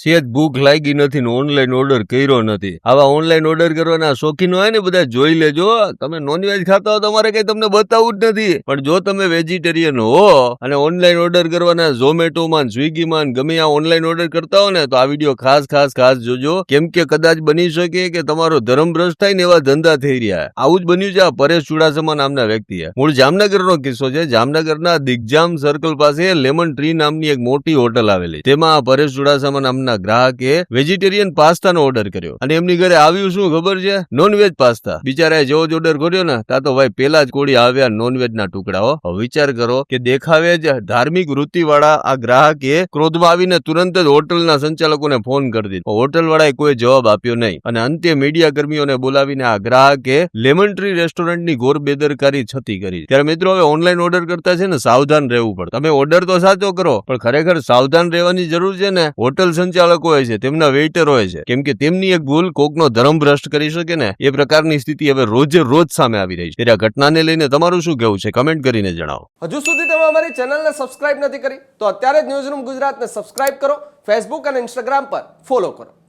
સેજ ભૂખ લાગી નથી ને ઓનલાઈન ઓર્ડર કર્યો નથી. આવા ઓનલાઈન ઓર્ડર કરવાના શોખીન હોય ને બધા જોઈ લેજો. તમે નોનવેજ ખાતા હો તમારે કઈ તમને બતાવવું જ નથી. પણ જો તમે વેજીટેરિયન હો અને ઓનલાઈન ઓર્ડર કરવાના ઝોમેટોમાં સ્વિગીમાં ગમે આ ઓનલાઈન ઓર્ડર કરતા હો ને તો આ વિડીયો ખાસ જોજો. કેમ કે કદાચ બની શકે કે તમારો ધર્મ ભ્રષ્ટ થાય ને એવા ધંધા થઈ રહ્યા. આવું જ બન્યું છે આ પરેશ ચુડાસમા નામના વ્યક્તિએ. મૂળ જામનગરનો કિસ્સો છે. જામનગરના દિગ્જામ સર્કલ પાસે લેમન ટ્રી નામની એક મોટી હોટલ આવેલી. તેમાં પરેશ ચુડાસમા નામના ગ્રાહકે વેજીટેરિયન પાસ્તાનો ઓર્ડર કર્યો અને એમની ઘરે આવ્યું શું ખબર છે? Non veg pasta. બિચારાએ જેવો જ ઓર્ડર કર્યો ને તા તો ભાઈ પેલા જ કોડી આવ્યા નોનવેજ ના ટુકડાઓ. હવે વિચાર કરો કે દેખાવે જ ધાર્મિક વૃત્તિવાળા આ ગ્રાહકે ક્રોધમાં આવીને તુરંત જ હોટલના સંચાલકોને ફોન કરી દીધો. હોટલ વાળાએ કોઈ જવાબ આપ્યો નહીં અને અંતે મીડિયા કર્મીઓને બોલાવીને આ ગ્રાહકે લેમન ટ્રી રેસ્ટોરન્ટની ઘોર બેદરકારી છતી કરી. ત્યારે મિત્રો હવે ઓનલાઈન ઓર્ડર કરતા છે ને સાવધાન રહેવું પડે. તમે ઓર્ડર તો સાચો કરો પણ ખરેખર સાવધાન રહેવાની જરૂર છે ને હોટલ સંચાલકો હોય છે, તેમના વેઇટર હોય છે. કેમ કે તેમની એક ભૂલ કોકનો ધર્મ ભ્રષ્ટ કરી શકે ને એ પ્રકારની સ્થિતિ હવે રોજે રોજ સામે આવી રહી છે. ત્યારે આ ઘટનાને લઈને તમારું શું કહેવું છે? કમેન્ટ કરીને જણાવો. હજુ સુધી તમે અમારી ચેનલને સબસ્ક્રાઇબ નથી કરી તો અત્યારે જ ન્યૂઝરૂમ ગુજરાતને સબસ્ક્રાઇબ કરો, ફેસબુક અને ઇન્સ્ટાગ્રામ પર ફોલો કરો.